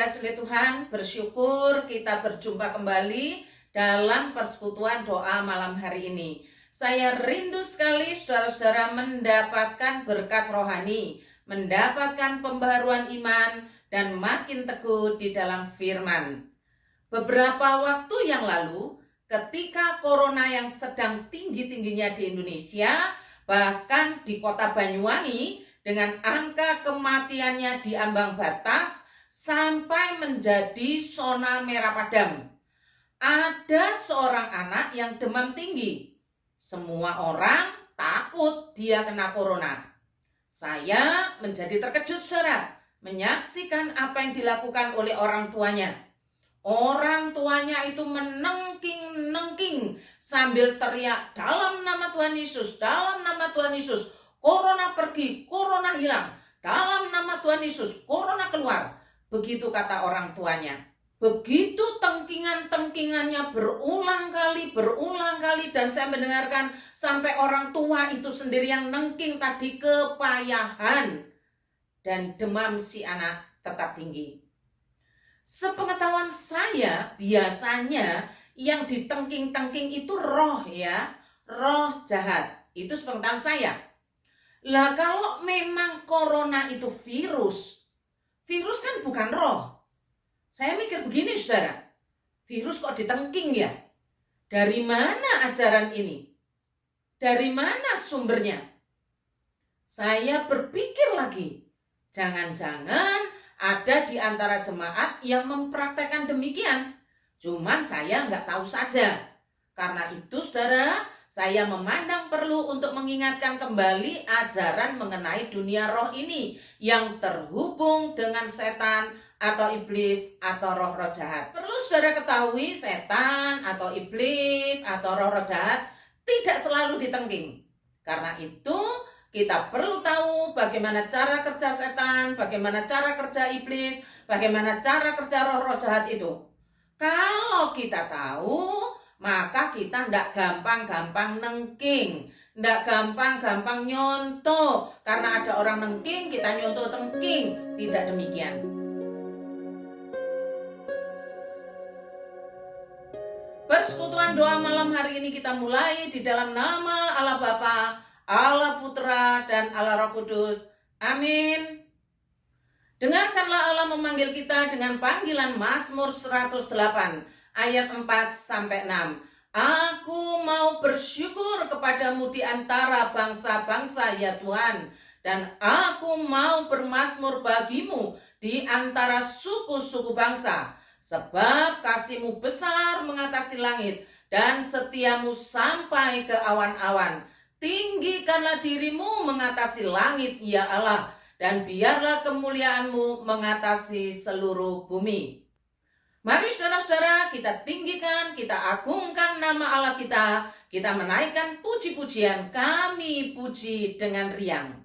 dikasih oleh Tuhan, bersyukur kita berjumpa kembali dalam persekutuan doa malam hari ini. Saya rindu sekali saudara-saudara mendapatkan berkat rohani, mendapatkan pembaharuan iman, dan makin teguh di dalam firman. Beberapa waktu yang lalu, ketika corona yang sedang tinggi-tingginya di Indonesia, bahkan di kota Banyuwangi, dengan angka kematiannya di ambang batas sampai menjadi zona merah padam. Ada seorang anak yang demam tinggi. Semua orang takut dia kena corona. Saya menjadi terkejut, saudara, menyaksikan apa yang dilakukan oleh orang tuanya. Orang tuanya itu menengking sambil teriak, dalam nama Tuhan Yesus, dalam nama Tuhan Yesus. Corona pergi, corona hilang. Dalam nama Tuhan Yesus, corona keluar. Begitu kata orang tuanya. Begitu tengkingannya berulang kali. Dan saya mendengarkan sampai orang tua itu sendiri yang nengking tadi kepayahan. Dan demam si anak tetap tinggi. Sepengetahuan saya, biasanya yang ditengking-tengking itu roh ya. Roh jahat. Itu sepengetahuan saya. Lah kalau memang corona itu virus kan bukan roh. Saya mikir begini, saudara, virus kok ditengking ya? Dari mana ajaran ini? Dari mana sumbernya? Saya berpikir lagi, jangan-jangan ada di antara jemaat yang mempraktekkan demikian. Cuman saya nggak tahu saja. Karena itu, saudara, saya memandang perlu untuk mengingatkan kembali ajaran mengenai dunia roh ini yang terhubung dengan setan atau iblis atau roh-roh jahat. Perlu saudara ketahui, setan atau iblis atau roh-roh jahat tidak selalu ditengking. Karena itu kita perlu tahu bagaimana cara kerja setan, bagaimana cara kerja iblis, bagaimana cara kerja roh-roh jahat itu. Kalau kita tahu, maka kita tidak gampang-gampang nengking, tidak gampang-gampang nyontoh. Karena ada orang nengking, kita nyontoh tengking. Tidak demikian. Persekutuan doa malam hari ini kita mulai di dalam nama Allah Bapa, Allah Putra, dan Allah Roh Kudus. Amin. Dengarkanlah Allah memanggil kita dengan panggilan Mazmur 108. Ayat 4-6. Aku mau bersyukur kepadamu di antara bangsa-bangsa ya Tuhan. Dan aku mau bermazmur bagimu di antara suku-suku bangsa. Sebab kasihmu besar mengatasi langit dan setiamu sampai ke awan-awan. Tinggikanlah dirimu mengatasi langit ya Allah. Dan biarlah kemuliaanmu mengatasi seluruh bumi. Mari saudara-saudara kita tinggikan, kita agungkan nama Allah kita. Kita menaikkan puji-pujian, kami puji dengan riang.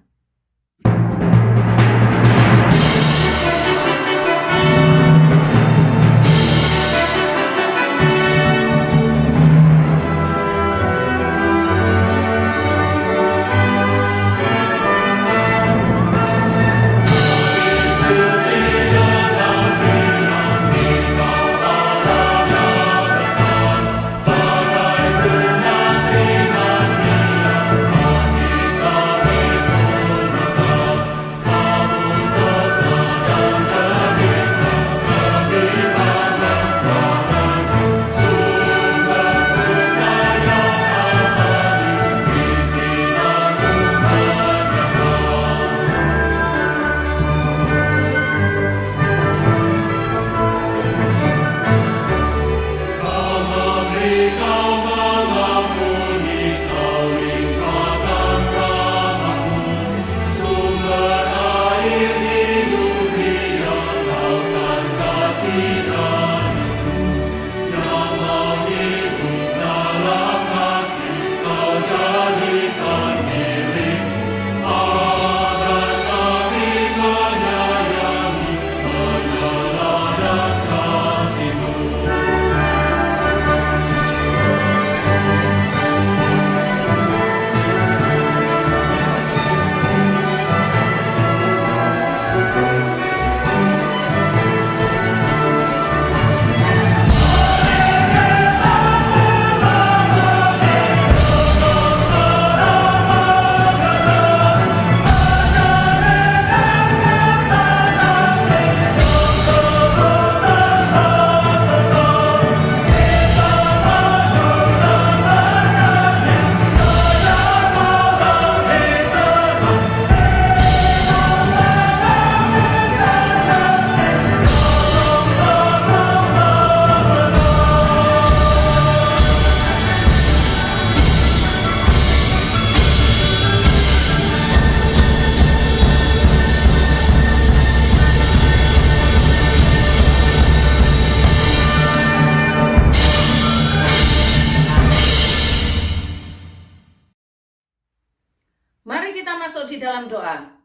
di dalam doa.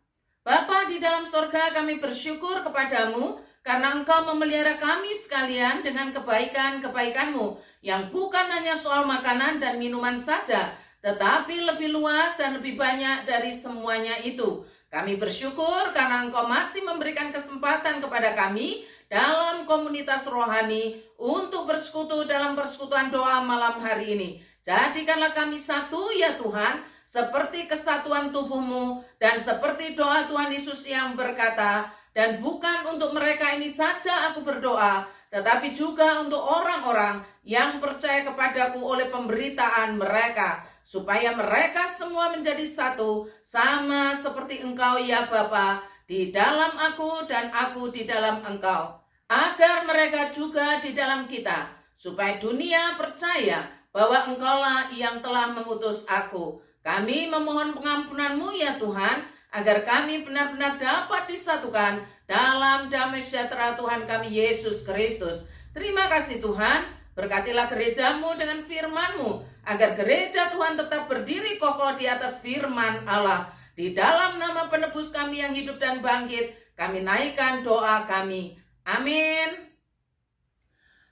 Bapa di dalam sorga, kami bersyukur kepadamu karena Engkau memelihara kami sekalian dengan kebaikan-kebaikan-Mu yang bukan hanya soal makanan dan minuman saja, tetapi lebih luas dan lebih banyak dari semuanya itu. Kami bersyukur karena Engkau masih memberikan kesempatan kepada kami dalam komunitas rohani untuk bersekutu dalam persekutuan doa malam hari ini. Jadikanlah kami satu ya Tuhan, seperti kesatuan tubuh-Mu dan seperti doa Tuhan Yesus yang berkata, dan bukan untuk mereka ini saja aku berdoa, tetapi juga untuk orang-orang yang percaya kepadaku oleh pemberitaan mereka, supaya mereka semua menjadi satu, sama seperti Engkau ya Bapa, di dalam aku dan aku di dalam Engkau, agar mereka juga di dalam kita, supaya dunia percaya bahwa Engkaulah yang telah mengutus aku. Kami memohon pengampunan-Mu ya Tuhan, agar kami benar-benar dapat disatukan dalam damai sejahtera Tuhan kami Yesus Kristus. Terima kasih Tuhan, berkatilah gereja-Mu dengan firman-Mu, agar gereja Tuhan tetap berdiri kokoh di atas firman Allah. Di dalam nama penebus kami yang hidup dan bangkit, kami naikkan doa kami. Amin.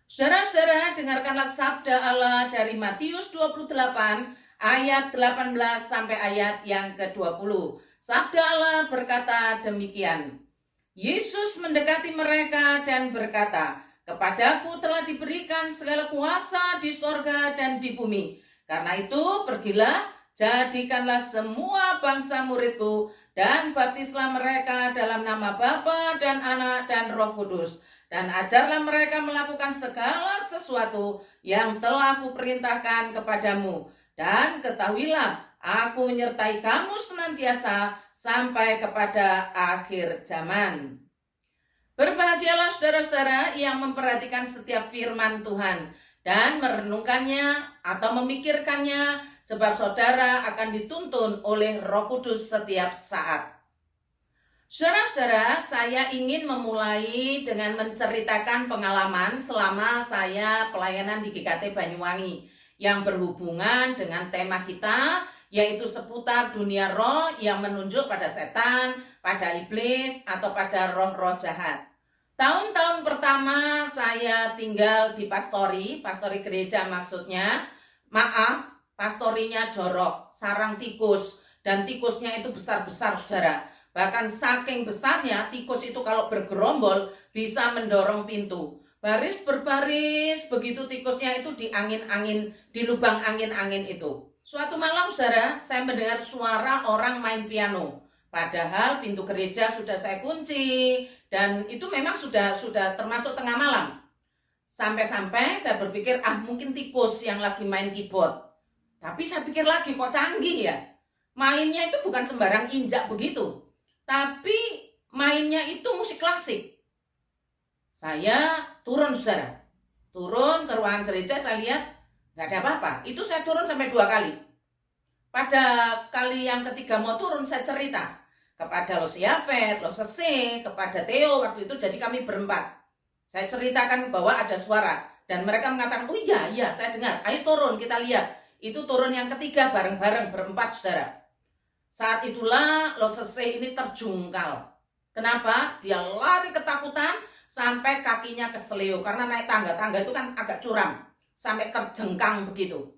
Saudara-saudara, dengarkanlah sabda Allah dari Matius 28 ayat 18 sampai ayat yang ke-20. Sabda Allah berkata demikian. Yesus mendekati mereka dan berkata, "Kepadaku telah diberikan segala kuasa di sorga dan di bumi. Karena itu pergilah, jadikanlah semua bangsa muridku, dan baptislah mereka dalam nama Bapa dan Anak dan Roh Kudus. Dan ajarlah mereka melakukan segala sesuatu yang telah kuperintahkan kepadamu. Dan ketahuilah, aku menyertai kamu senantiasa sampai kepada akhir zaman." Berbahagialah saudara-saudara yang memperhatikan setiap firman Tuhan dan merenungkannya atau memikirkannya, sebab saudara akan dituntun oleh Roh Kudus setiap saat. Saudara-saudara, saya ingin memulai dengan menceritakan pengalaman selama saya pelayanan di GKT Banyuwangi yang berhubungan dengan tema kita, yaitu seputar dunia roh yang menunjuk pada setan, pada iblis, atau pada roh-roh jahat. Tahun-tahun pertama saya tinggal di pastori gereja maksudnya, pastorinya jorok, sarang tikus, dan tikusnya itu besar-besar saudara. Bahkan saking besarnya, tikus itu kalau bergerombol bisa mendorong pintu. Baris berbaris, begitu tikusnya itu di angin-angin, di lubang angin-angin itu. Suatu malam saudara, saya mendengar suara orang main piano. Padahal pintu gereja sudah saya kunci, dan itu memang sudah termasuk tengah malam. Sampai-sampai saya berpikir, mungkin tikus yang lagi main keyboard. Tapi saya pikir lagi, kok canggih ya. Mainnya itu bukan sembarang injak begitu, tapi mainnya itu musik klasik. Saya turun saudara, turun ke ruangan gereja, saya lihat nggak ada apa-apa. Itu saya turun sampai 2 kali. Pada kali yang ketiga mau turun, saya cerita kepada Los Yafet, Los Sese, kepada Theo waktu itu, jadi kami berempat. Saya ceritakan bahwa ada suara, dan mereka mengatakan, "Oh iya saya dengar, ayo turun kita lihat." Itu turun yang ketiga bareng-bareng berempat saudara. Saat itulah Los Sese ini terjungkal. Kenapa? Dia lari ketakutan sampai kakinya keseleo, karena naik tangga itu kan agak curam, sampai terjengkang begitu.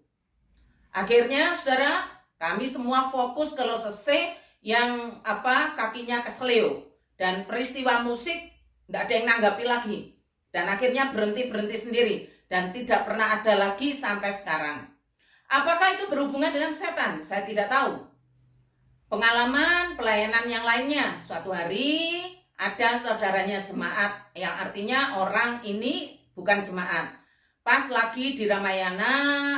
Akhirnya saudara, kami semua fokus ke Los Sese yang kakinya keseleo, dan peristiwa musik tidak ada yang nanggapi lagi, dan akhirnya berhenti sendiri dan tidak pernah ada lagi sampai sekarang. Apakah itu berhubungan dengan setan? Saya tidak tahu. Pengalaman pelayanan yang lainnya, suatu hari ada saudaranya jemaat, yang artinya orang ini bukan jemaat. Pas lagi di Ramayana,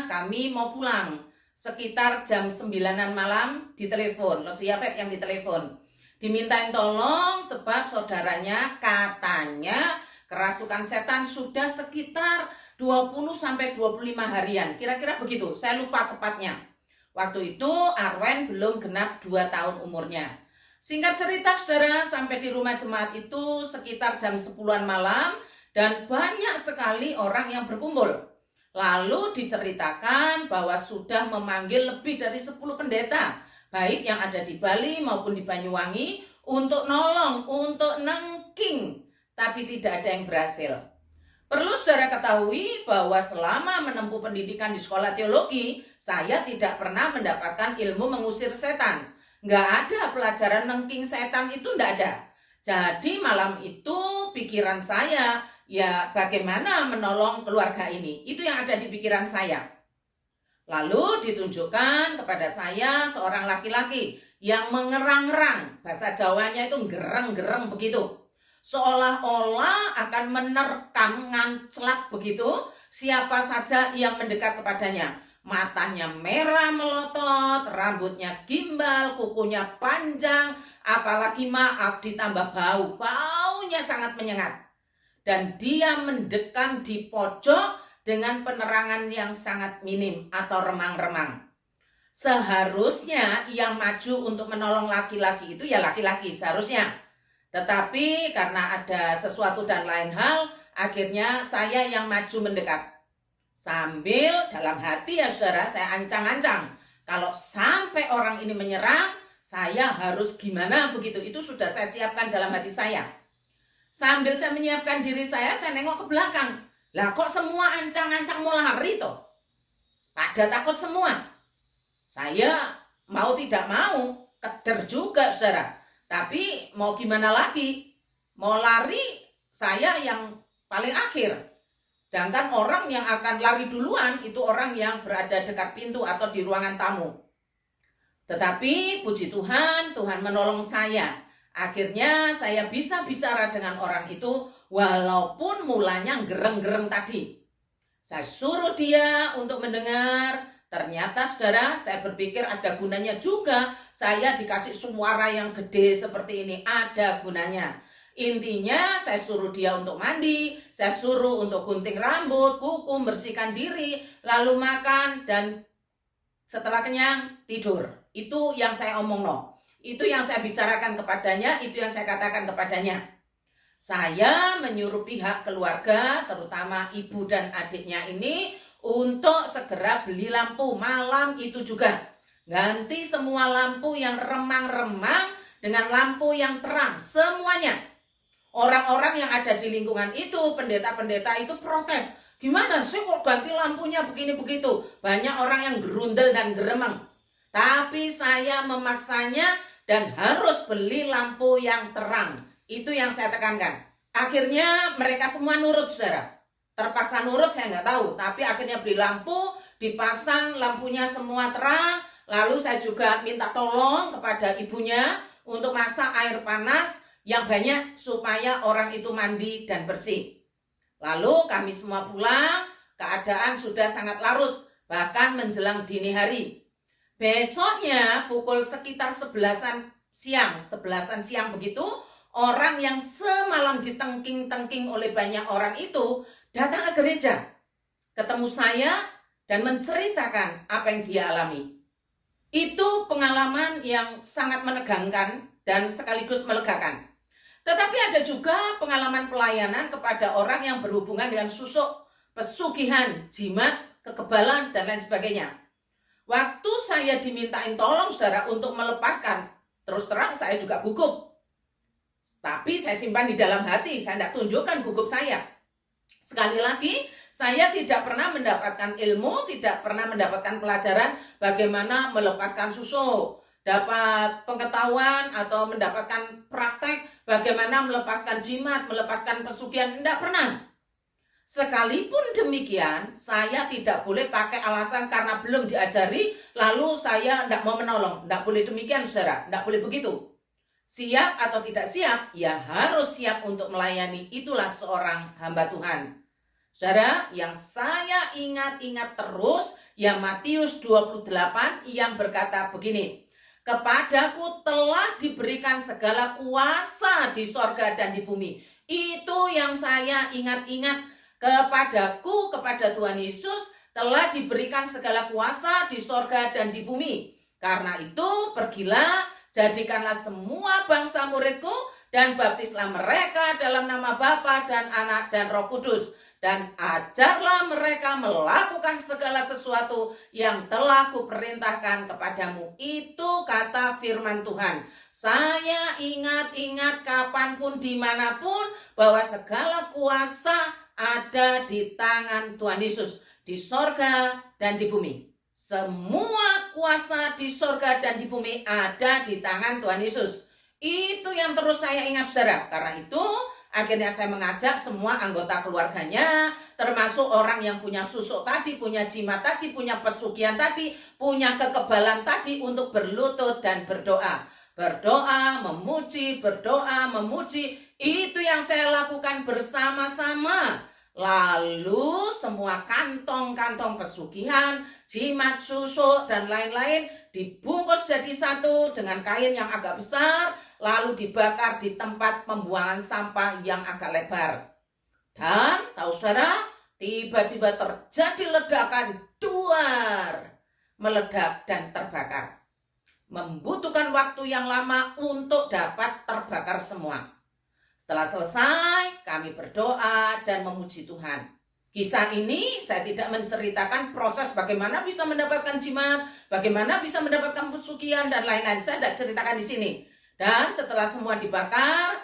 kami mau pulang sekitar jam 9-an malam, ditelepon, Los Yafet yang ditelepon, dimintain tolong sebab saudaranya katanya kerasukan setan sudah sekitar 20-25 harian, kira-kira begitu, saya lupa tepatnya. Waktu itu Arwen belum genap 2 tahun umurnya. Singkat cerita saudara, sampai di rumah jemaat itu sekitar jam 10-an malam, dan banyak sekali orang yang berkumpul. Lalu diceritakan bahwa sudah memanggil lebih dari 10 pendeta, baik yang ada di Bali maupun di Banyuwangi, untuk nolong, untuk nengking, tapi tidak ada yang berhasil. Perlu saudara ketahui bahwa selama menempuh pendidikan di sekolah teologi, saya tidak pernah mendapatkan ilmu mengusir setan. Nggak ada pelajaran nengking setan, itu nggak ada. Jadi malam itu pikiran saya, ya bagaimana menolong keluarga ini. Itu yang ada di pikiran saya. Lalu ditunjukkan kepada saya seorang laki-laki yang mengerang-erang. Bahasa Jawanya itu gereng-gereng begitu. Seolah-olah akan menerkam, nganclap begitu siapa saja yang mendekat kepadanya. Matanya merah melotot, rambutnya gimbal, kukunya panjang, apalagi maaf ditambah bau. Baunya sangat menyengat. Dan dia mendekam di pojok dengan penerangan yang sangat minim atau remang-remang. Seharusnya yang maju untuk menolong laki-laki itu ya laki-laki seharusnya. Tetapi karena ada sesuatu dan lain hal, akhirnya saya yang maju mendekat. Sambil dalam hati ya saudara, saya ancang-ancang. Kalau sampai orang ini menyerang, saya harus gimana begitu. Itu sudah saya siapkan dalam hati saya. Sambil saya menyiapkan diri saya nengok ke belakang. Lah kok semua ancang-ancang mau lari toh? Pada takut semua. Saya mau tidak mau, keder juga saudara. Tapi mau gimana lagi? Mau lari, saya yang paling akhir. Sedangkan orang yang akan lari duluan itu orang yang berada dekat pintu atau di ruangan tamu. Tetapi puji Tuhan, Tuhan menolong saya. Akhirnya saya bisa bicara dengan orang itu walaupun mulanya gereng-gereng tadi. Saya suruh dia untuk mendengar. Ternyata saudara, saya berpikir ada gunanya juga saya dikasih suara yang gede seperti ini. Ada gunanya. Intinya saya suruh dia untuk mandi, saya suruh untuk gunting rambut, kuku, bersihkan diri, lalu makan, dan setelah kenyang tidur. Itu yang saya omong no. Itu yang saya bicarakan kepadanya, itu yang saya katakan kepadanya. Saya menyuruh pihak keluarga, terutama ibu dan adiknya ini, untuk segera beli lampu malam itu juga. Ganti semua lampu yang remang-remang dengan lampu yang terang, semuanya. Orang-orang yang ada di lingkungan itu, pendeta-pendeta itu protes. Gimana sih kok ganti lampunya begini begitu? Banyak orang yang gerundel dan geremeng. Tapi saya memaksanya dan harus beli lampu yang terang. Itu yang saya tekankan. Akhirnya mereka semua nurut saudara. Terpaksa nurut saya nggak tahu, tapi akhirnya beli lampu, dipasang lampunya semua terang. Lalu saya juga minta tolong kepada ibunya untuk masak air panas yang banyak supaya orang itu mandi dan bersih. Lalu kami semua pulang, keadaan sudah sangat larut, bahkan menjelang dini hari. Besoknya pukul sekitar 11-an siang begitu, orang yang semalam ditengking-tengking oleh banyak orang itu datang ke gereja, ketemu saya dan menceritakan apa yang dia alami. Itu pengalaman yang sangat menegangkan dan sekaligus melegakan. Tetapi ada juga pengalaman pelayanan kepada orang yang berhubungan dengan susuk, pesugihan, jimat, kekebalan, dan lain sebagainya. Waktu saya dimintain tolong saudara untuk melepaskan, terus terang saya juga gugup. Tapi saya simpan di dalam hati, saya tidak tunjukkan gugup saya. Sekali lagi, saya tidak pernah mendapatkan ilmu, tidak pernah mendapatkan pelajaran bagaimana melepaskan susuk, dapat pengetahuan atau mendapatkan praktek bagaimana melepaskan jimat, melepaskan pesugihan, tidak pernah. Sekalipun demikian, saya tidak boleh pakai alasan karena belum diajari, lalu saya tidak mau menolong. Tidak boleh demikian saudara, tidak boleh begitu. Siap atau tidak siap, ya harus siap untuk melayani. Itulah seorang hamba Tuhan. Saudara, yang saya ingat-ingat terus, ya Matius 28 yang berkata begini. Kepadaku telah diberikan segala kuasa di sorga dan di bumi. Itu yang saya ingat-ingat. Kepadaku, kepada Tuhan Yesus, telah diberikan segala kuasa di sorga dan di bumi. Karena itu, pergilah, jadikanlah semua bangsa muridku dan baptislah mereka dalam nama Bapa dan Anak dan Roh Kudus. dan ajarlah mereka melakukan segala sesuatu yang telah kuperintahkan kepadamu. Itu kata firman Tuhan. Saya ingat-ingat kapanpun dimanapun bahwa segala kuasa ada di tangan Tuhan Yesus, di sorga dan di bumi. Semua kuasa di sorga dan di bumi ada di tangan Tuhan Yesus. Itu yang terus saya ingat, saudara. Karena itu akhirnya saya mengajak semua anggota keluarganya, termasuk orang yang punya susuk tadi, punya jimat tadi, punya pesugihan tadi, punya kekebalan tadi, untuk berlutut dan berdoa. Berdoa, memuji, berdoa, memuji. Itu yang saya lakukan bersama-sama. Lalu semua kantong-kantong pesugihan, jimat, susuk, dan lain-lain dibungkus jadi satu dengan kain yang agak besar, lalu dibakar di tempat pembuangan sampah yang agak lebar. Dan tahu saudara, tiba-tiba terjadi ledakan, duar, meledak dan terbakar. Membutuhkan waktu yang lama untuk dapat terbakar semua. Setelah selesai, kami berdoa dan memuji Tuhan. Kisah ini saya tidak menceritakan proses bagaimana bisa mendapatkan jimat, bagaimana bisa mendapatkan pesugihan dan lain-lain. Saya tidak ceritakan di sini. Dan setelah semua dibakar,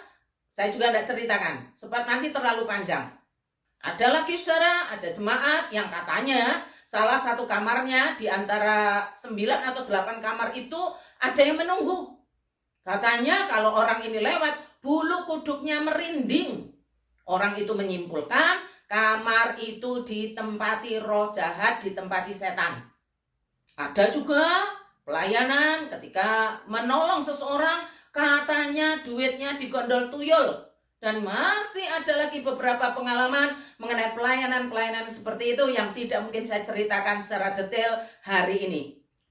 saya juga tidak ceritakan, sebab nanti terlalu panjang. Ada lagi saudara, ada jemaat yang katanya salah satu kamarnya di antara 9 atau 8 kamar itu ada yang menunggu. Katanya kalau orang ini lewat, bulu kuduknya merinding. Orang itu menyimpulkan kamar itu ditempati roh jahat, ditempati setan. Ada juga pelayanan ketika menolong seseorang, katanya duitnya digondol tuyul. Dan masih ada lagi beberapa pengalaman mengenai pelayanan-pelayanan seperti itu yang tidak mungkin saya ceritakan secara detail hari ini.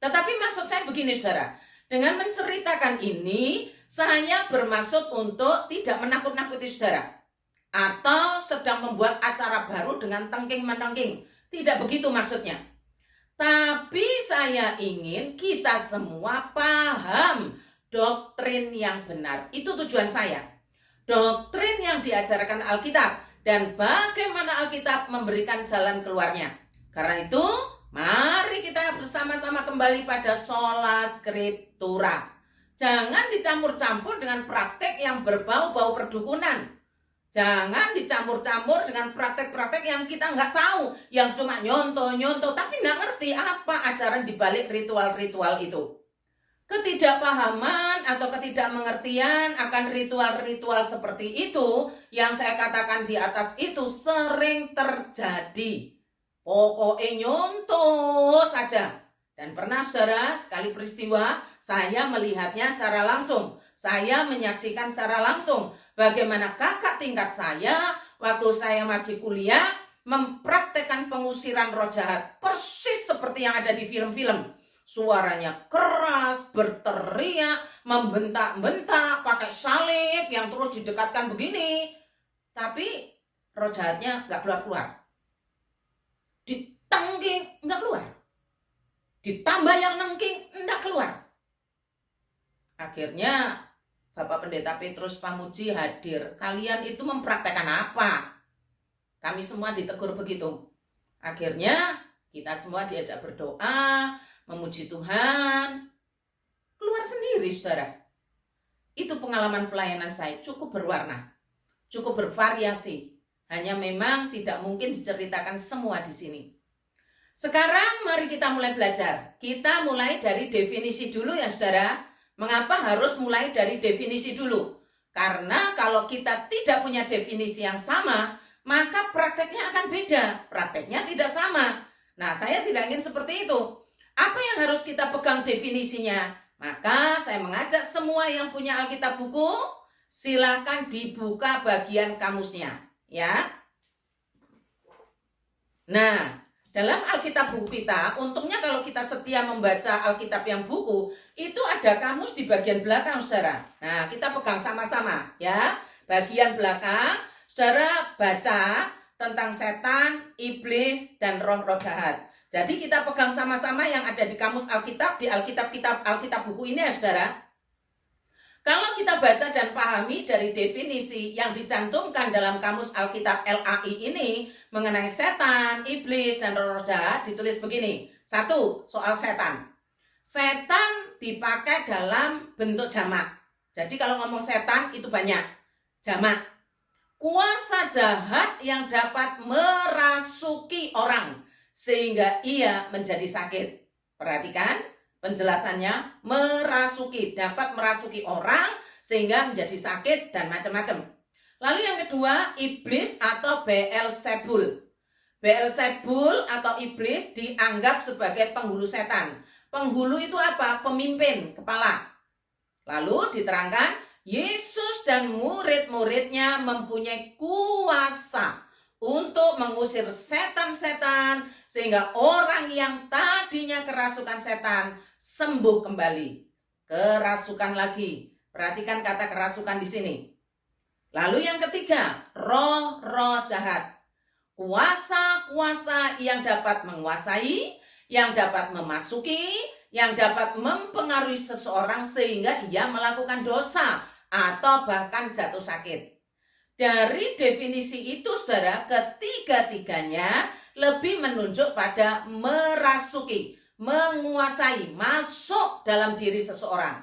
Tetapi maksud saya begini saudara, dengan menceritakan ini, saya bermaksud untuk tidak menakut-nakuti saudara, atau sedang membuat acara baru dengan tengking-menengking. Tidak begitu maksudnya. Tapi saya ingin kita semua paham doktrin yang benar. Itu tujuan saya. Doktrin yang diajarkan Alkitab dan bagaimana Alkitab memberikan jalan keluarnya. Karena itu, mari kita bersama-sama kembali pada sola scriptura. Jangan dicampur-campur dengan praktek yang berbau-bau perdukunan. Jangan dicampur-campur dengan praktek-praktek yang kita nggak tahu, yang cuma nyontoh-nyontoh, tapi nggak ngerti apa ajaran dibalik ritual-ritual itu. Ketidakpahaman atau ketidakmengertian akan ritual-ritual seperti itu yang saya katakan di atas itu sering terjadi. Pokoknya nyontoh saja. Dan pernah saudara, sekali peristiwa saya melihatnya secara langsung. Saya menyaksikan secara langsung bagaimana kakak tingkat saya waktu saya masih kuliah mempraktekkan pengusiran roh jahat. Persis seperti yang ada di film-film. Suaranya keras, berteriak, membentak-bentak, pakai salib yang terus didekatkan begini. Tapi roh jahatnya nggak keluar-keluar. Ditengking, nggak keluar. Ditambah yang nengking, nggak keluar. Akhirnya Bapak Pendeta Petrus Pamuji hadir. Kalian itu mempraktekkan apa? Kami semua ditegur begitu. Akhirnya kita semua diajak berdoa, memuji Tuhan, keluar sendiri saudara. Itu pengalaman pelayanan saya cukup berwarna, cukup bervariasi. Hanya memang tidak mungkin diceritakan semua di sini. Sekarang mari kita mulai belajar. Kita mulai dari definisi dulu ya saudara. Mengapa harus mulai dari definisi dulu? Karena kalau kita tidak punya definisi yang sama, maka prakteknya akan beda. Prakteknya tidak sama. Nah, saya tidak ingin seperti itu. Apa yang harus kita pegang definisinya? Maka saya mengajak semua yang punya Alkitab buku, silakan dibuka bagian kamusnya, ya. Nah, dalam Alkitab buku kita, untungnya kalau kita setia membaca Alkitab yang buku, itu ada kamus di bagian belakang, saudara. Nah, kita pegang sama-sama, ya. Bagian belakang, saudara baca tentang setan, iblis, dan roh-roh jahat. Jadi kita pegang sama-sama yang ada di kamus Alkitab, di Alkitab buku ini ya saudara. Kalau kita baca dan pahami dari definisi yang dicantumkan dalam Kamus Alkitab LAI ini mengenai setan, iblis, dan roh jahat, ditulis begini. 1. Soal setan. Setan dipakai dalam bentuk jamak. Jadi kalau ngomong setan itu banyak. Jamak. Kuasa jahat yang dapat merasuki orang sehingga ia menjadi sakit. Perhatikan penjelasannya, merasuki, dapat merasuki orang sehingga menjadi sakit dan macam-macam. Lalu yang kedua, iblis atau Beelzebul. Beelzebul atau iblis dianggap sebagai penghulu setan. Penghulu itu apa? Pemimpin, kepala. Lalu diterangkan, Yesus dan murid-muridnya mempunyai kuasa untuk mengusir setan-setan sehingga orang yang tadinya kerasukan setan sembuh kembali. Kerasukan lagi. Perhatikan kata kerasukan di sini. Lalu yang ketiga, roh-roh jahat. Kuasa-kuasa yang dapat menguasai, yang dapat memasuki, yang dapat mempengaruhi seseorang sehingga ia melakukan dosa atau bahkan jatuh sakit. Dari definisi itu, saudara, ketiga-tiganya lebih menunjuk pada merasuki, menguasai, masuk dalam diri seseorang.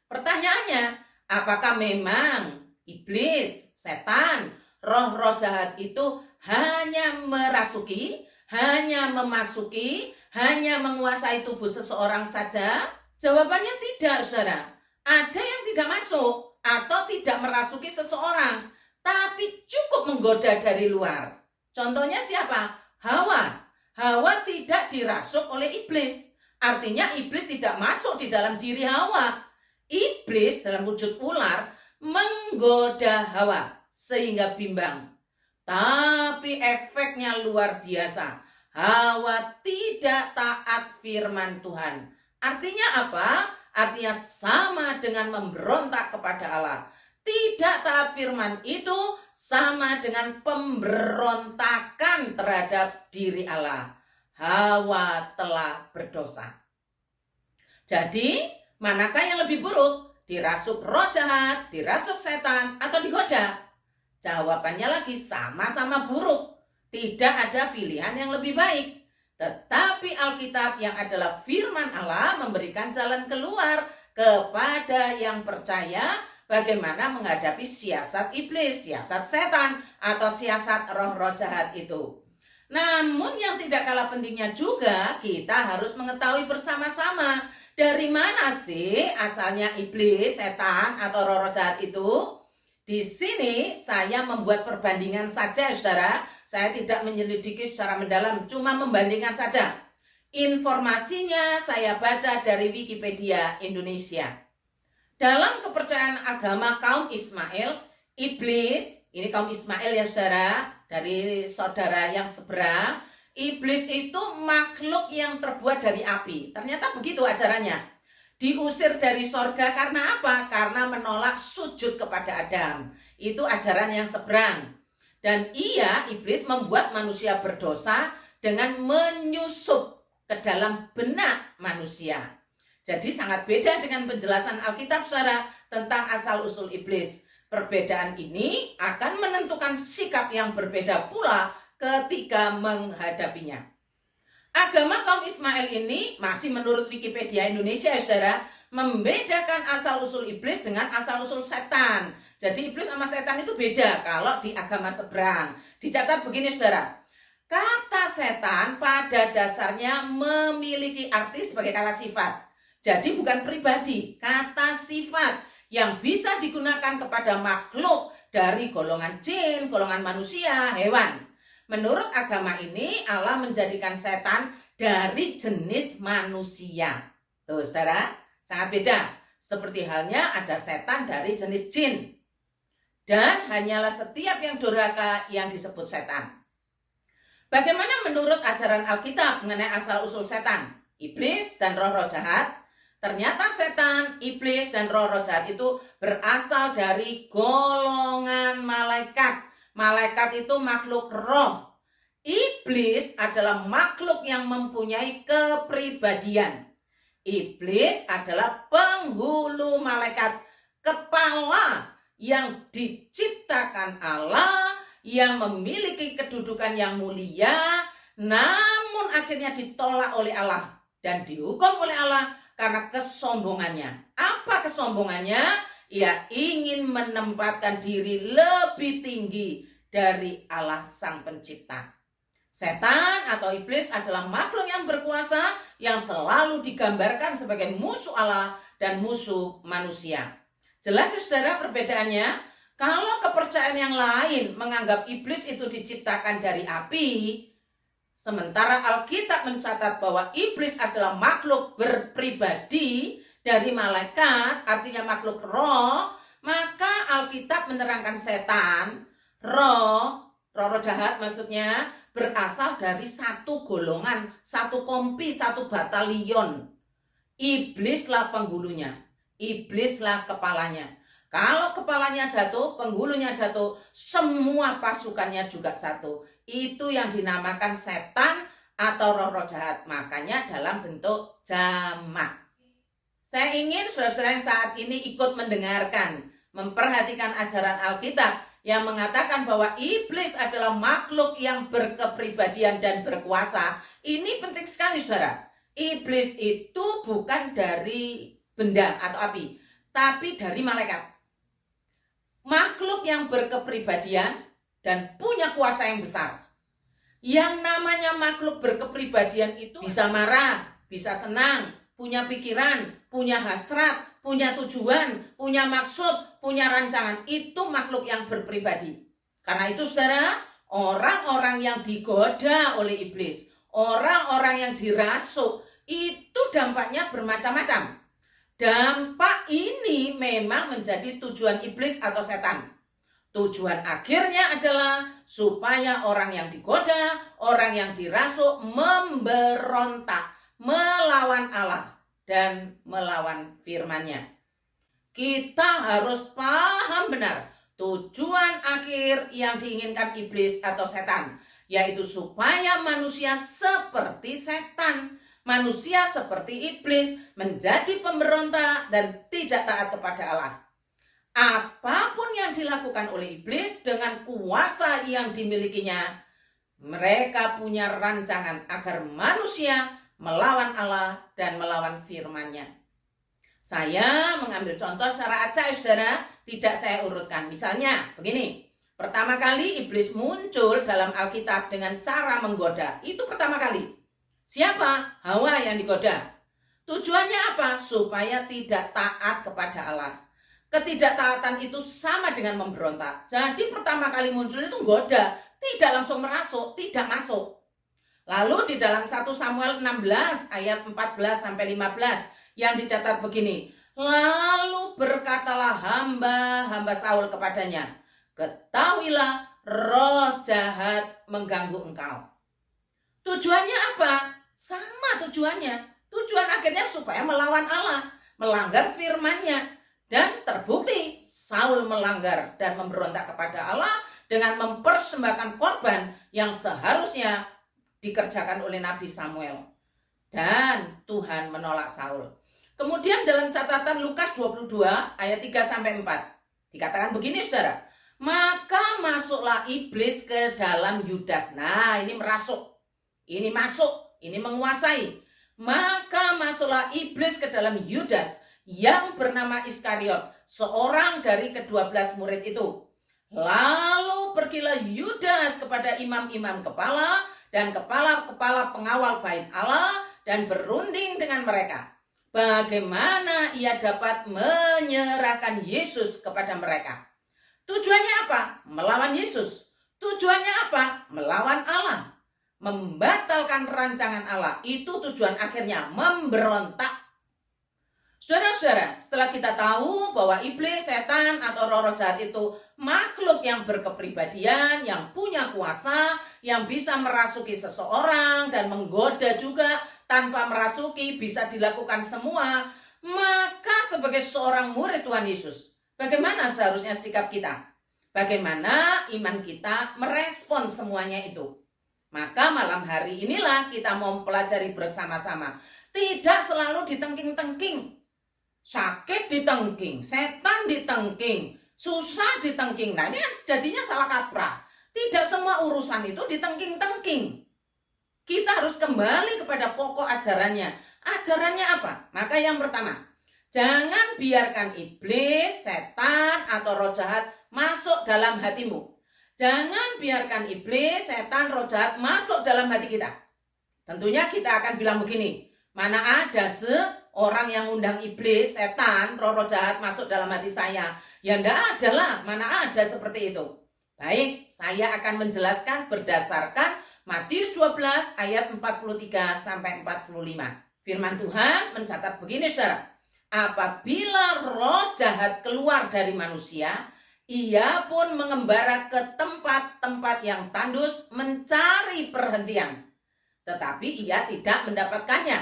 Pertanyaannya, apakah memang iblis, setan, roh-roh jahat itu hanya merasuki, hanya memasuki, hanya menguasai tubuh seseorang saja? Jawabannya tidak, saudara. Ada yang tidak masuk atau tidak merasuki seseorang, tapi cukup menggoda dari luar. Contohnya siapa? Hawa. Hawa tidak dirasuk oleh iblis. Artinya iblis tidak masuk di dalam diri Hawa. Iblis dalam wujud ular menggoda Hawa sehingga bimbang. Tapi efeknya luar biasa. Hawa tidak taat firman Tuhan. Artinya apa? Artinya sama dengan memberontak kepada Allah. Tidak taat firman itu sama dengan pemberontakan terhadap diri Allah. Hawa telah berdosa. Jadi, manakah yang lebih buruk? Dirasuk roh jahat, dirasuk setan, atau digoda? Jawabannya lagi sama-sama buruk. Tidak ada pilihan yang lebih baik. Tetapi Alkitab yang adalah firman Allah memberikan jalan keluar kepada yang percaya bagaimana menghadapi siasat iblis, siasat setan, atau siasat roh-roh jahat itu. Namun yang tidak kalah pentingnya juga, kita harus mengetahui bersama-sama dari mana sih asalnya iblis, setan, atau roh-roh jahat itu. Di sini saya membuat perbandingan saja, saudara. Saya tidak menyelidiki secara mendalam, cuma membandingkan saja. Informasinya saya baca dari Wikipedia Indonesia. Dalam kepercayaan agama kaum Ismail, iblis, ini kaum Ismail ya saudara, dari saudara yang seberang, iblis itu makhluk yang terbuat dari api. Ternyata begitu ajarannya. Diusir dari sorga karena apa? Karena menolak sujud kepada Adam. Itu ajaran yang seberang. Dan iblis membuat manusia berdosa dengan menyusup ke dalam benak manusia. Jadi sangat beda dengan penjelasan Alkitab saudara tentang asal-usul iblis. Perbedaan ini akan menentukan sikap yang berbeda pula ketika menghadapinya. Agama kaum Ismail ini masih menurut Wikipedia Indonesia saudara, membedakan asal-usul iblis dengan asal-usul setan. Jadi iblis sama setan itu beda kalau di agama seberang. Dicatat begini saudara, kata setan pada dasarnya memiliki arti sebagai kata sifat. Jadi bukan pribadi, kata sifat yang bisa digunakan kepada makhluk dari golongan jin, golongan manusia, hewan. Menurut agama ini, Allah menjadikan setan dari jenis manusia. Tuh, saudara, sangat beda. Seperti halnya ada setan dari jenis jin. Dan hanyalah setiap yang durhaka yang disebut setan. Bagaimana menurut ajaran Alkitab mengenai asal-usul setan, iblis, dan roh-roh jahat? Ternyata setan, iblis, dan roh-roh jahat itu berasal dari golongan malaikat. Malaikat itu makhluk roh. Iblis adalah makhluk yang mempunyai kepribadian. Iblis adalah penghulu malaikat. kepala yang diciptakan Allah, yang memiliki kedudukan yang mulia, namun akhirnya ditolak oleh Allah dan dihukum oleh Allah karena kesombongannya. Apa kesombongannya? Ia ingin menempatkan diri lebih tinggi dari Allah Sang Pencipta. Setan atau iblis adalah makhluk yang berkuasa yang selalu digambarkan sebagai musuh Allah dan musuh manusia. Jelas ya saudara perbedaannya? Kalau kepercayaan yang lain menganggap iblis itu diciptakan dari api, sementara Alkitab mencatat bahwa iblis adalah makhluk berpribadi dari malaikat, artinya makhluk roh, maka Alkitab menerangkan setan, roh jahat maksudnya, berasal dari satu golongan, satu kompi, satu batalion. Iblislah penghulunya. Iblislah kepalanya. Kalau kepalanya jatuh, penghulunya jatuh, semua pasukannya juga satu. Itu yang dinamakan setan atau roh-roh jahat. Makanya dalam bentuk jamak. Saya ingin saudara-saudara yang saat ini ikut mendengarkan, memperhatikan ajaran Alkitab yang mengatakan bahwa iblis adalah makhluk yang berkepribadian dan berkuasa. Ini penting sekali saudara. Iblis itu bukan dari benda atau api, tapi dari malaikat. Makhluk yang berkepribadian dan punya kuasa yang besar. Yang namanya makhluk berkepribadian itu bisa marah, bisa senang, punya pikiran, punya hasrat, punya tujuan, punya maksud, punya rancangan. Itu makhluk yang berpribadi. Karena itu saudara, orang-orang yang digoda oleh iblis, orang-orang yang dirasuk, itu dampaknya bermacam-macam. Dampak ini memang menjadi tujuan iblis atau setan. Tujuan akhirnya adalah supaya orang yang digoda, orang yang dirasuk memberontak, melawan Allah dan melawan firman-Nya. Kita harus paham benar tujuan akhir yang diinginkan iblis atau setan, yaitu supaya manusia seperti setan, manusia seperti iblis, menjadi pemberontak dan tidak taat kepada Allah. Apapun yang dilakukan oleh iblis dengan kuasa yang dimilikinya, mereka punya rancangan agar manusia melawan Allah dan melawan firman-Nya. Saya mengambil contoh secara acak saudara, tidak saya urutkan. Misalnya begini, pertama kali iblis muncul dalam Alkitab dengan cara menggoda. Itu pertama kali. Siapa? Hawa yang digoda. Tujuannya apa? Supaya tidak taat kepada Allah. Ketidaktaatan itu sama dengan memberontak. Jadi pertama kali muncul itu goda, tidak langsung merasuk, tidak masuk. Lalu di dalam 1 Samuel 16 ayat 14 sampai 15 yang dicatat begini. Lalu berkatalah hamba Saul kepadanya, ketahuilah roh jahat mengganggu engkau. Tujuannya apa? Sama tujuannya. Tujuan akhirnya supaya melawan Allah, melanggar firman-Nya. Dan terbukti Saul melanggar dan memberontak kepada Allah dengan mempersembahkan korban yang seharusnya dikerjakan oleh Nabi Samuel. Dan Tuhan menolak Saul. Kemudian dalam catatan Lukas 22 ayat 3-4 dikatakan begini saudara. Maka masuklah iblis ke dalam Yudas. Nah ini merasuk. Ini masuk. Ini menguasai. Maka masuklah iblis ke dalam Yudas yang bernama Iskariot, seorang dari ke-12 murid itu. Lalu pergilah Yudas kepada imam-imam kepala dan kepala-kepala pengawal bait Allah dan berunding dengan mereka. Bagaimana ia dapat menyerahkan Yesus kepada mereka. Tujuannya apa? Melawan Yesus. Tujuannya apa? Melawan Allah. Membatalkan rancangan Allah. Itu tujuan akhirnya, memberontak. Saudara-saudara, setelah kita tahu bahwa iblis, setan, atau roh-roh jahat itu makhluk yang berkepribadian, yang punya kuasa, yang bisa merasuki seseorang dan menggoda juga tanpa merasuki, bisa dilakukan semua, maka sebagai seorang murid Tuhan Yesus, bagaimana seharusnya sikap kita? Bagaimana iman kita merespon semuanya itu? Maka malam hari inilah kita mau mempelajari bersama-sama. Tidak selalu ditengking-tengking. sakit ditengking, setan ditengking, susah ditengking. Nah, ini kan jadinya salah kaprah. Tidak semua urusan itu ditengking-tengking. Kita harus kembali kepada pokok ajarannya. Ajarannya apa? Maka yang pertama, jangan biarkan iblis, setan, atau roh jahat masuk dalam hatimu. Jangan biarkan iblis, setan, roh jahat masuk dalam hati kita. Tentunya kita akan bilang begini, mana ada seorang yang undang iblis, setan, roh jahat masuk dalam hati saya? Ya enggak ada lah, mana ada seperti itu. Baik, saya akan menjelaskan berdasarkan Matius 12 ayat 43 sampai 45. Firman Tuhan mencatat begini, saudara. Apabila roh jahat keluar dari manusia, ia pun mengembara ke tempat-tempat yang tandus mencari perhentian. Tetapi ia tidak mendapatkannya.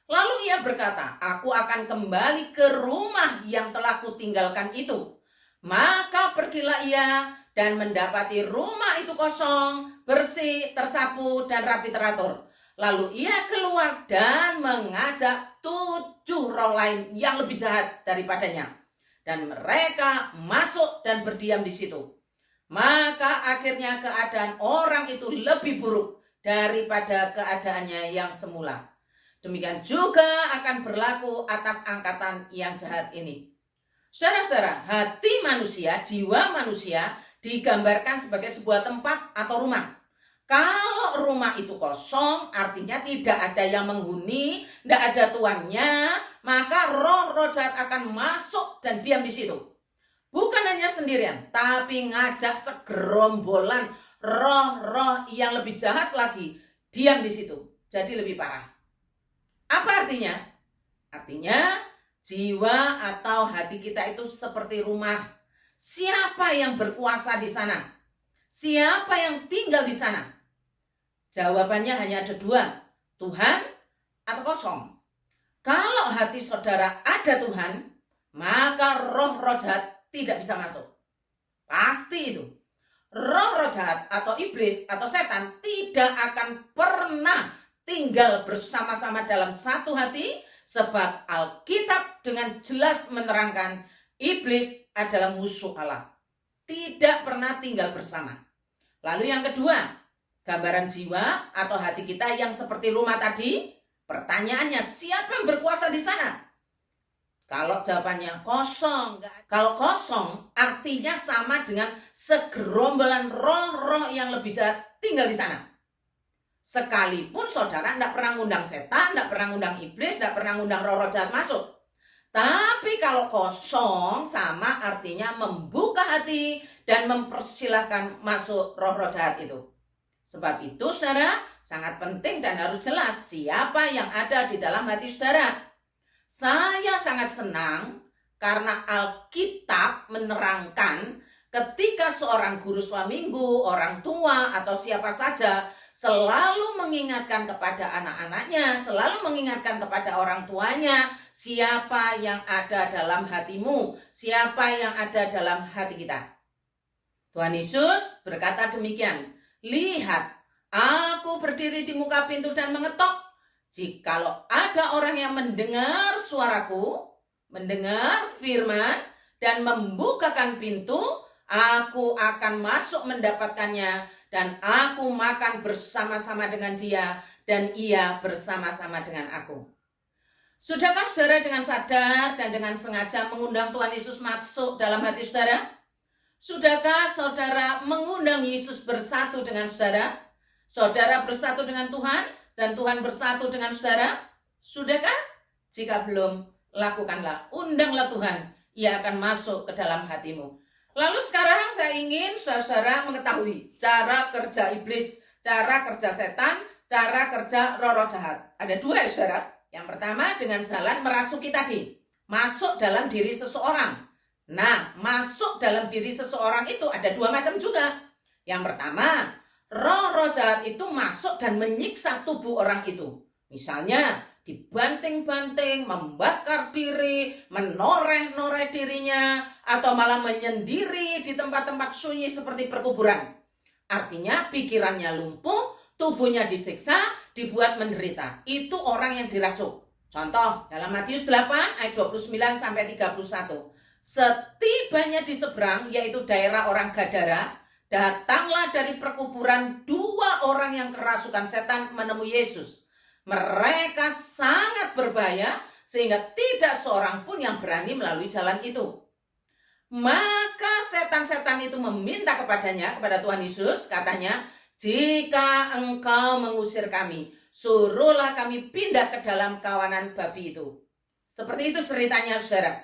Lalu ia berkata, aku akan kembali ke rumah yang telah kutinggalkan itu. Maka pergilah ia dan mendapati rumah itu kosong, bersih, tersapu, dan rapi teratur. Lalu ia keluar dan mengajak 7 roh lain yang lebih jahat daripadanya. Dan mereka masuk dan berdiam di situ. Maka akhirnya keadaan orang itu lebih buruk daripada keadaannya yang semula. Demikian juga akan berlaku atas angkatan yang jahat ini. Saudara-saudara, hati manusia, jiwa manusia digambarkan sebagai sebuah tempat atau rumah. Kalau rumah itu kosong, artinya tidak ada yang menghuni, tidak ada tuannya, maka roh-roh jahat akan masuk dan diam di situ. Bukan hanya sendirian, tapi ngajak segerombolan roh-roh yang lebih jahat lagi diam di situ. Jadi lebih parah. Apa artinya? Artinya jiwa atau hati kita itu seperti rumah. Siapa yang berkuasa di sana? Siapa yang tinggal di sana? Jawabannya hanya ada 2, Tuhan atau kosong. Kalau hati saudara ada Tuhan, maka roh-roh jahat tidak bisa masuk. Pasti itu. Roh-roh jahat atau iblis atau setan tidak akan pernah tinggal bersama-sama dalam satu hati, sebab Alkitab dengan jelas menerangkan iblis adalah musuh Allah. Tidak pernah tinggal bersama. Lalu yang kedua, gambaran jiwa atau hati kita yang seperti rumah tadi. Pertanyaannya, siapa yang berkuasa di sana? Kalau jawabannya kosong. Kalau kosong artinya sama dengan segerombolan roh-roh yang lebih jahat tinggal di sana. Sekalipun saudara tidak pernah ngundang setan, tidak pernah ngundang iblis, tidak pernah ngundang roh-roh jahat masuk. Tapi kalau kosong sama artinya membuka hati dan mempersilahkan masuk roh-roh jahat itu. Sebab itu saudara sangat penting dan harus jelas siapa yang ada di dalam hati saudara. Saya sangat senang karena Alkitab menerangkan ketika seorang guru sekolah minggu, orang tua atau siapa saja selalu mengingatkan kepada anak-anaknya, selalu mengingatkan kepada orang tuanya, siapa yang ada dalam hatimu, siapa yang ada dalam hati kita. Tuhan Yesus berkata demikian. Lihat, aku berdiri di muka pintu dan mengetok. Jikalau ada orang yang mendengar suaraku, mendengar firman, dan membukakan pintu, aku akan masuk mendapatkannya, dan aku makan bersama-sama dengan dia, dan ia bersama-sama dengan aku. Sudahkah saudara dengan sadar dan dengan sengaja mengundang Tuhan Yesus masuk dalam hati saudara? Sudahkah saudara mengundang Yesus bersatu dengan saudara? Saudara bersatu dengan Tuhan dan Tuhan bersatu dengan saudara? Sudahkah? Jika belum, lakukanlah. Undanglah Tuhan. Ia akan masuk ke dalam hatimu. Lalu sekarang saya ingin saudara-saudara mengetahui cara kerja iblis, cara kerja setan, cara kerja roh-roh jahat. Ada 2 ya saudara. Yang pertama dengan jalan merasuki tadi. Masuk dalam diri seseorang. Nah, masuk dalam diri seseorang itu ada 2 macam juga. Yang pertama, roh-roh jahat itu masuk dan menyiksa tubuh orang itu. Misalnya, dibanting-banting, membakar diri, menoreh-noreh dirinya, atau malah menyendiri di tempat-tempat sunyi seperti perkuburan. Artinya, pikirannya lumpuh, tubuhnya disiksa, dibuat menderita. Itu orang yang dirasuk. Contoh dalam Matius 8 ayat 29 sampai 31. Setibanya di seberang, yaitu daerah orang Gadara, datanglah dari perkuburan 2 orang yang kerasukan setan menemui Yesus. Mereka sangat berbahaya sehingga tidak seorang pun yang berani melalui jalan itu. Maka setan-setan itu meminta kepada Tuhan Yesus, katanya, jika engkau mengusir kami, suruhlah kami pindah ke dalam kawanan babi itu. Seperti itu ceritanya, saudara.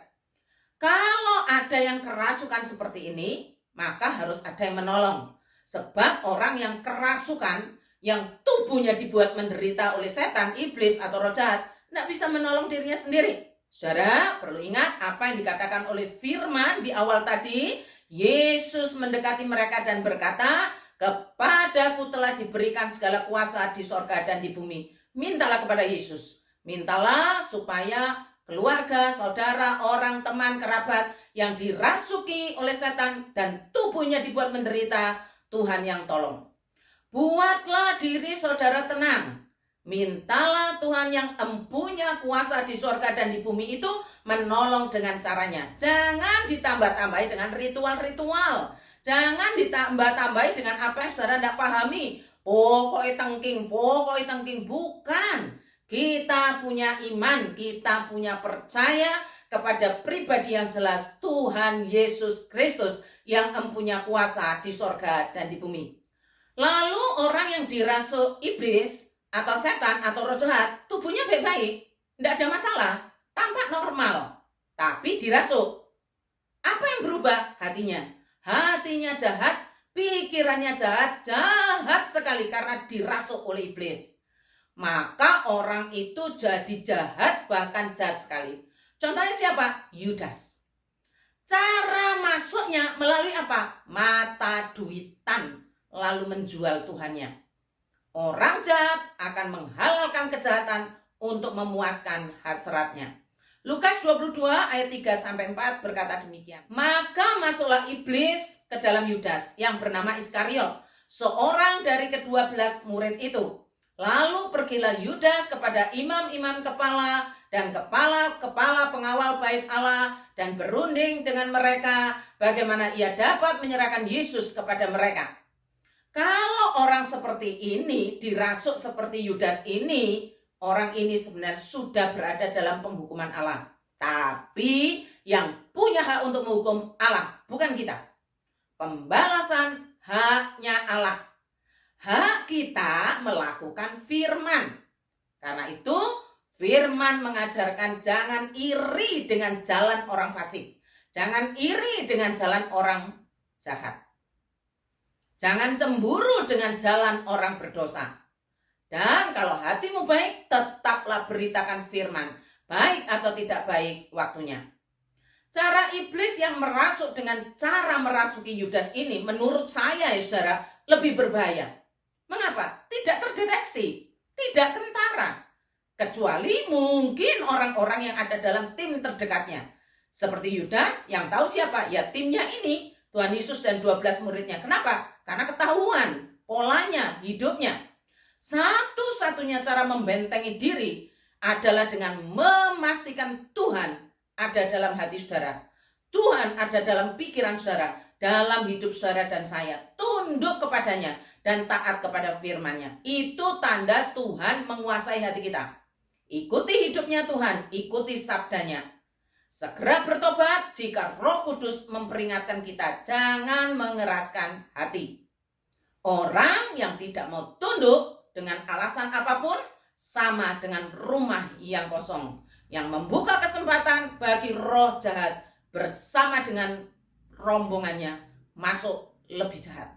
Kalau ada yang kerasukan seperti ini, maka harus ada yang menolong. Sebab orang yang kerasukan, yang tubuhnya dibuat menderita oleh setan, iblis, atau roh jahat, tidak bisa menolong dirinya sendiri. Saudara, perlu ingat apa yang dikatakan oleh firman di awal tadi. Yesus mendekati mereka dan berkata, kepadaku telah diberikan segala kuasa di sorga dan di bumi. Mintalah kepada Yesus. Mintalah supaya keluarga, saudara, orang, teman, kerabat yang dirasuki oleh setan dan tubuhnya dibuat menderita, Tuhan yang tolong. Buatlah diri saudara tenang. Mintalah Tuhan yang empunya kuasa di surga dan di bumi itu menolong dengan caranya. Jangan ditambah-tambahi dengan ritual-ritual. Jangan ditambah-tambahi dengan apa yang saudara tidak pahami. Pokoknya tengking. Bukan. Kita punya iman, kita punya percaya kepada pribadi yang jelas, Tuhan Yesus Kristus yang empunya kuasa di surga dan di bumi. Lalu orang yang dirasuk iblis atau setan atau roh jahat, tubuhnya baik-baik, tidak ada masalah, tampak normal, tapi dirasuk. Apa yang berubah? Hatinya. Hatinya jahat, pikirannya jahat sekali karena dirasuk oleh iblis. Maka orang itu jadi jahat, bahkan jahat sekali. Contohnya siapa? Yudas. Cara masuknya melalui apa? Mata duitan, lalu menjual Tuhannya. Orang jahat akan menghalalkan kejahatan untuk memuaskan hasratnya. Lukas 22 ayat 3-4 berkata demikian. Maka masuklah iblis ke dalam Yudas yang bernama Iskariot, seorang dari ke-12 murid itu. Lalu pergilah Yudas kepada imam-imam kepala dan kepala-kepala pengawal bait Allah dan berunding dengan mereka bagaimana ia dapat menyerahkan Yesus kepada mereka. Kalau orang seperti ini dirasuk seperti Yudas ini, orang ini sebenarnya sudah berada dalam penghukuman Allah. Tapi yang punya hak untuk menghukum Allah, bukan kita. Pembalasan haknya Allah. Hak kita melakukan firman. Karena itu firman mengajarkan jangan iri dengan jalan orang fasik. Jangan iri dengan jalan orang jahat. Jangan cemburu dengan jalan orang berdosa. Dan kalau hatimu baik, tetaplah beritakan firman. Baik atau tidak baik waktunya. Cara iblis yang merasuk dengan cara merasuki Yudas ini, menurut saya ya saudara, lebih berbahaya. Mengapa? Tidak terdeteksi, tidak kentara. Kecuali mungkin orang-orang yang ada dalam tim terdekatnya. Seperti Yudas yang tahu siapa? Ya timnya ini, Tuhan Yesus dan 12 muridnya. Kenapa? Karena ketahuan polanya, hidupnya. Satu-satunya cara membentengi diri adalah dengan memastikan Tuhan ada dalam hati saudara. Tuhan ada dalam pikiran saudara, dalam hidup saudara dan saya. Tunduk kepadanya dan taat kepada firman-Nya. Itu tanda Tuhan menguasai hati kita. Ikuti hidupnya Tuhan, ikuti sabdanya. Segera bertobat jika Roh Kudus memperingatkan kita, jangan mengeraskan hati. Orang yang tidak mau tunduk dengan alasan apapun sama dengan rumah yang kosong, yang membuka kesempatan bagi roh jahat bersama dengan rombongannya masuk lebih jahat.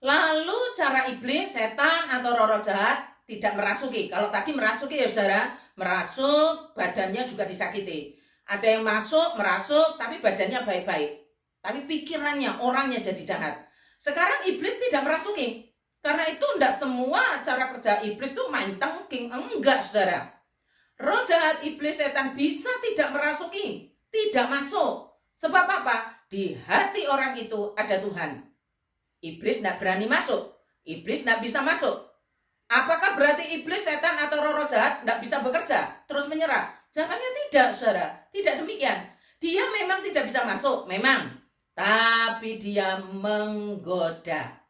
Lalu cara iblis, setan atau roh jahat tidak merasuki. Kalau tadi merasuki ya saudara, merasuk badannya juga disakiti. Ada yang masuk, merasuk tapi badannya baik-baik. Tapi pikirannya, orangnya jadi jahat. Sekarang iblis tidak merasuki. Karena itu tidak semua cara kerja iblis itu main tengking. Enggak saudara. Roh jahat, iblis, setan bisa tidak merasuki. Tidak masuk. Sebab apa? Di hati orang itu ada Tuhan. Iblis tidak berani masuk. Iblis tidak bisa masuk. Apakah berarti iblis, setan, atau roh-roh jahat tidak bisa bekerja, terus menyerah? Jawabannya tidak, saudara. Tidak demikian. Dia memang tidak bisa masuk, memang. Tapi dia menggoda.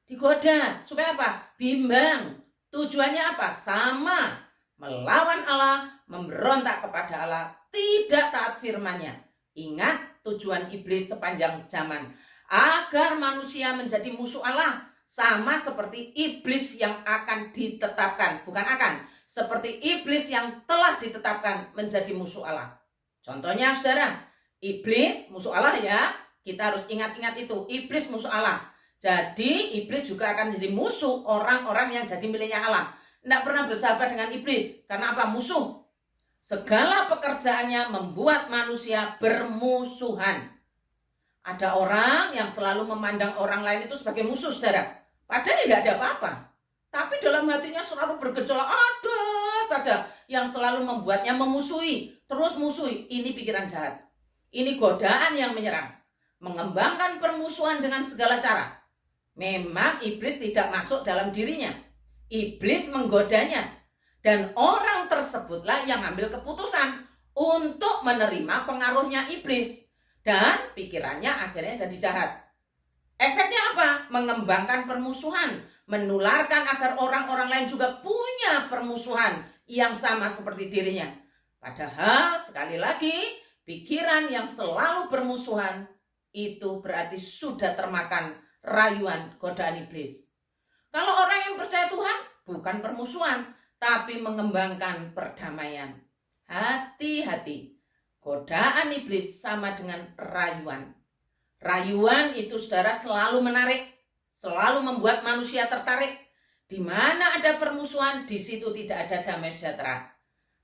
Digoda. Supaya apa? Bimbang. Tujuannya apa? Sama. Melawan Allah, memberontak kepada Allah, tidak taat firman-Nya. Ingat tujuan iblis sepanjang zaman. Agar manusia menjadi musuh Allah. Sama seperti iblis yang akan ditetapkan. Bukan akan. Seperti iblis yang telah ditetapkan menjadi musuh Allah. Contohnya saudara, iblis musuh Allah ya. Kita harus ingat-ingat itu. Iblis musuh Allah. Jadi iblis juga akan menjadi musuh orang-orang yang jadi miliknya Allah. Tidak pernah bersahabat dengan iblis. Karena apa? Musuh. Segala pekerjaannya membuat manusia bermusuhan. Ada orang yang selalu memandang orang lain itu sebagai musuh, saudara. Padahal tidak ada apa-apa. Tapi dalam hatinya selalu bergejolak, ada saja yang selalu membuatnya memusuhi. Terus musuhi. Ini pikiran jahat. Ini godaan yang menyerang. Mengembangkan permusuhan dengan segala cara. Memang iblis tidak masuk dalam dirinya. Iblis menggodanya. Dan orang tersebutlah yang ambil keputusan untuk menerima pengaruhnya iblis. Dan pikirannya akhirnya jadi jahat. Efeknya apa? Mengembangkan permusuhan. Menularkan agar orang-orang lain juga punya permusuhan yang sama seperti dirinya. Padahal sekali lagi, pikiran yang selalu bermusuhan itu berarti sudah termakan rayuan godaan iblis. Kalau orang yang percaya Tuhan, bukan permusuhan, tapi mengembangkan perdamaian. Hati-hati, godaan iblis sama dengan rayuan. Rayuan itu saudara selalu menarik, selalu membuat manusia tertarik. Di mana ada permusuhan, di situ tidak ada damai sejahtera.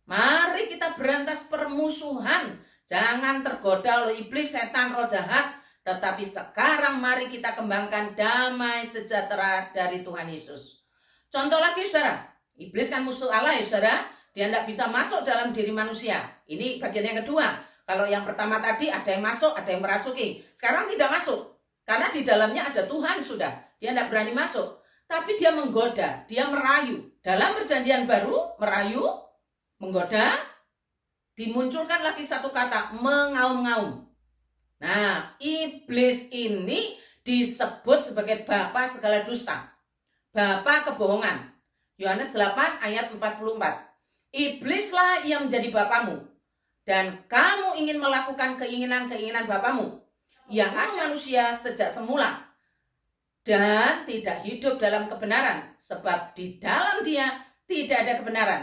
Mari kita berantas permusuhan. Jangan tergoda oleh iblis, setan, roh jahat. Tetapi sekarang mari kita kembangkan damai sejahtera dari Tuhan Yesus. Contoh lagi saudara, iblis kan musuh Allah ya saudara. Dia tidak bisa masuk dalam diri manusia. Ini bagian yang kedua. Kalau yang pertama tadi ada yang masuk, ada yang merasuki. Sekarang tidak masuk. Karena di dalamnya ada Tuhan sudah. Dia tidak berani masuk. Tapi dia menggoda, dia merayu. Dalam perjanjian baru, merayu, menggoda, dimunculkan lagi satu kata, mengaum-ngaum. Nah, iblis ini disebut sebagai bapa segala dusta. Bapa kebohongan. Yohanes 8 ayat 44. Iblislah yang menjadi bapamu. Dan kamu ingin melakukan keinginan-keinginan bapamu. Yang manusia sejak semula. Dan tidak hidup dalam kebenaran. Sebab di dalam dia tidak ada kebenaran.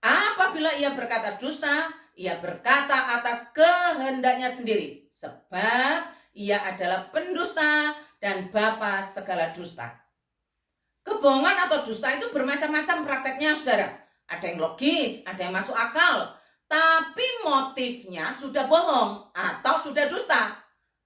Apabila ia berkata dusta, ia berkata atas kehendaknya sendiri. Sebab ia adalah pendusta dan bapa segala dusta. Kebohongan atau dusta itu bermacam-macam prakteknya saudara. Ada yang logis, ada yang masuk akal. Tapi motifnya sudah bohong atau sudah dusta.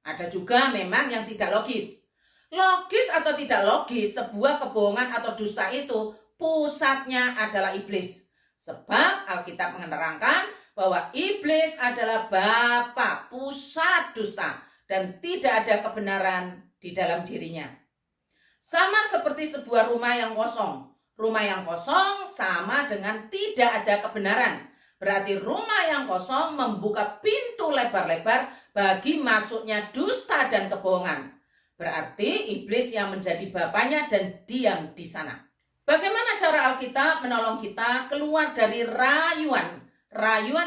Ada juga memang yang tidak logis. Logis atau tidak logis, sebuah kebohongan atau dusta itu pusatnya adalah iblis. Sebab Alkitab menerangkan bahwa iblis adalah bapa pusat dusta dan tidak ada kebenaran di dalam dirinya. Sama seperti sebuah rumah yang kosong. Rumah yang kosong sama dengan tidak ada kebenaran. Berarti rumah yang kosong membuka pintu lebar-lebar bagi masuknya dusta dan kebohongan. Berarti iblis yang menjadi bapaknya dan diam di sana. Bagaimana cara Alkitab menolong kita keluar dari rayuan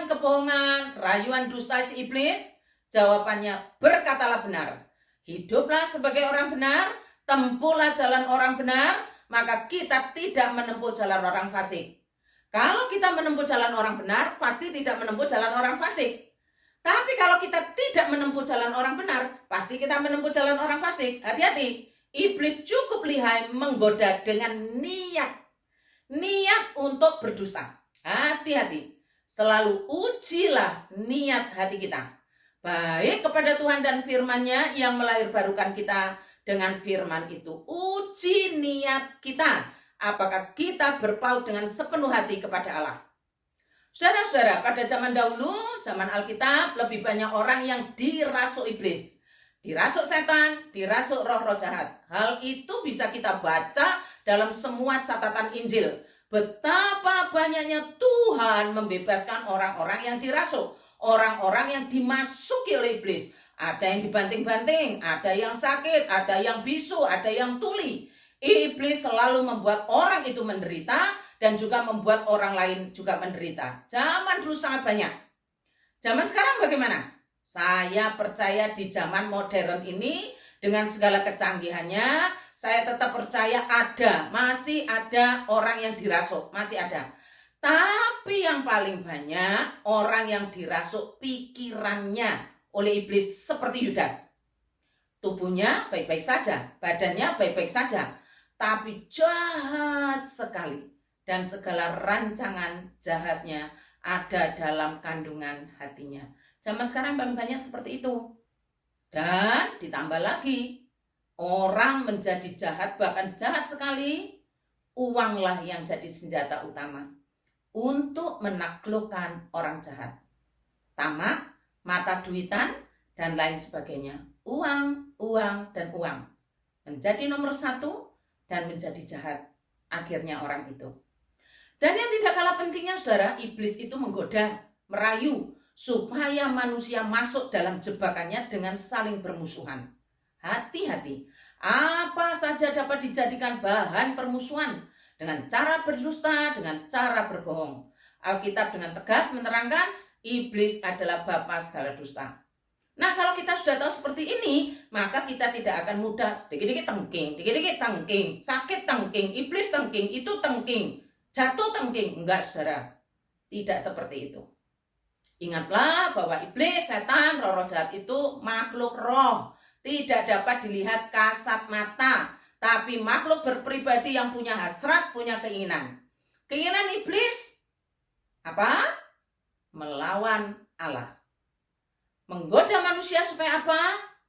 kebohongan, rayuan dusta si iblis? Jawabannya, berkatalah benar. Hiduplah sebagai orang benar, tempuhlah jalan orang benar, maka kita tidak menempuh jalan orang fasik. Kalau kita menempuh jalan orang benar, pasti tidak menempuh jalan orang fasik. Tapi kalau kita tidak menempuh jalan orang benar, pasti kita menempuh jalan orang fasik. Hati-hati, iblis cukup lihai menggoda dengan niat untuk berdusta. Hati-hati, selalu ujilah niat hati kita. Baik kepada Tuhan dan firman-Nya yang melahirbarukan kita dengan firman itu. Uji niat kita. Apakah kita berpaut dengan sepenuh hati kepada Allah? Saudara-saudara, pada zaman dahulu, zaman Alkitab, lebih banyak orang yang dirasuk iblis. Dirasuk setan, dirasuk roh-roh jahat. Hal itu bisa kita baca dalam semua catatan Injil. Betapa banyaknya Tuhan membebaskan orang-orang yang dirasuk, orang-orang yang dimasuki oleh iblis. Ada yang dibanting-banting, ada yang sakit, ada yang bisu, ada yang tuli. Iblis selalu membuat orang itu menderita dan juga membuat orang lain juga menderita. Zaman dulu sangat banyak. Zaman sekarang bagaimana? Saya percaya di zaman modern ini dengan segala kecanggihannya, saya tetap percaya masih ada orang yang dirasuk, masih ada. Tapi yang paling banyak orang yang dirasuk pikirannya oleh iblis seperti Yudas. Tubuhnya baik-baik saja, badannya baik-baik saja, tapi jahat sekali. Dan segala rancangan jahatnya ada dalam kandungan hatinya. Zaman sekarang paling banyak seperti itu. Dan ditambah lagi, orang menjadi jahat, bahkan jahat sekali, uanglah yang jadi senjata utama untuk menaklukkan orang jahat. Tamak, mata duitan, dan lain sebagainya. Uang, uang, dan uang. Menjadi nomor satu dan menjadi jahat akhirnya orang itu. Dan yang tidak kalah pentingnya saudara, iblis itu menggoda, merayu, supaya manusia masuk dalam jebakannya dengan saling bermusuhan. Hati-hati, apa saja dapat dijadikan bahan permusuhan dengan cara berdusta, dengan cara berbohong. Alkitab dengan tegas menerangkan, iblis adalah bapa segala dusta. Nah, kalau kita sudah tahu seperti ini, maka kita tidak akan mudah sedikit-sedikit tengking, sakit tengking, iblis tengking, itu tengking, jatuh tengking. Enggak, saudara. Tidak seperti itu. Ingatlah bahwa iblis, setan, roh jahat itu makhluk roh. Tidak dapat dilihat kasat mata. Tapi makhluk berpribadi yang punya hasrat, punya keinginan. Keinginan iblis apa? Melawan Allah. Menggoda manusia supaya apa?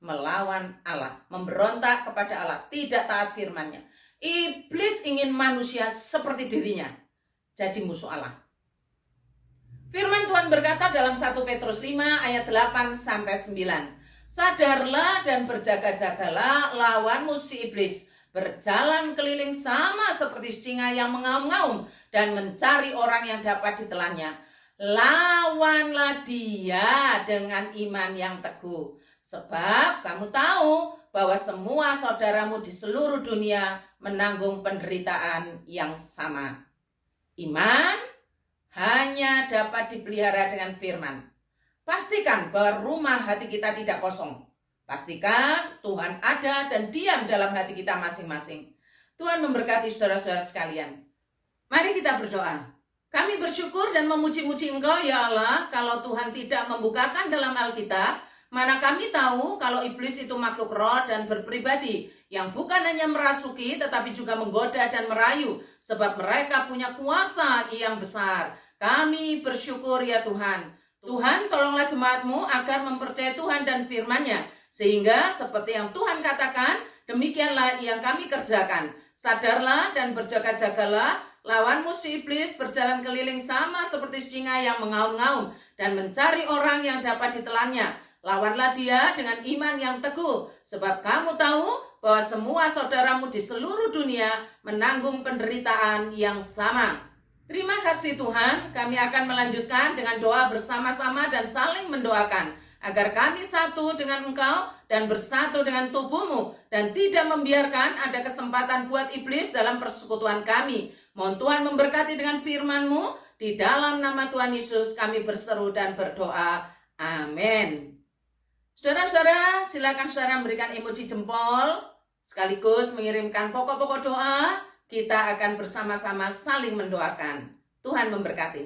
Melawan Allah. Memberontak kepada Allah. Tidak taat firman-Nya. Iblis ingin manusia seperti dirinya. Jadi musuh Allah. Firman Tuhan berkata dalam 1 Petrus 5 ayat 8-9. Sadarlah dan berjaga-jagalah lawanmu si iblis. Berjalan keliling sama seperti singa yang mengaum-ngaum dan mencari orang yang dapat ditelannya. Lawanlah dia dengan iman yang teguh. Sebab kamu tahu bahwa semua saudaramu di seluruh dunia menanggung penderitaan yang sama. Iman hanya dapat dipelihara dengan firman. Pastikan bahwa rumah hati kita tidak kosong. Pastikan Tuhan ada dan diam dalam hati kita masing-masing. Tuhan memberkati saudara-saudara sekalian. Mari kita berdoa. Kami bersyukur dan memuji-muji Engkau ya Allah, kalau Tuhan tidak membukakan dalam Alkitab, mana kami tahu kalau iblis itu makhluk roh dan berpribadi, yang bukan hanya merasuki tetapi juga menggoda dan merayu, sebab mereka punya kuasa yang besar. Kami bersyukur ya Tuhan. Tuhan, tolonglah jemaat-Mu agar mempercayai Tuhan dan firman-Nya, sehingga seperti yang Tuhan katakan, demikianlah yang kami kerjakan. Sadarlah dan berjaga-jagalah, lawanmu si iblis berjalan keliling sama seperti singa yang mengaum-ngaum dan mencari orang yang dapat ditelannya. Lawanlah dia dengan iman yang teguh, sebab kamu tahu bahwa semua saudaramu di seluruh dunia menanggung penderitaan yang sama. Terima kasih Tuhan, kami akan melanjutkan dengan doa bersama-sama dan saling mendoakan, agar kami satu dengan Engkau dan bersatu dengan tubuh-Mu, dan tidak membiarkan ada kesempatan buat iblis dalam persekutuan kami. Mohon Tuhan memberkati dengan firman-Mu, di dalam nama Tuhan Yesus kami berseru dan berdoa. Amin. Saudara-saudara, silakan saudara memberikan emoji jempol, sekaligus mengirimkan pokok-pokok doa. Kita akan bersama-sama saling mendoakan. Tuhan memberkati.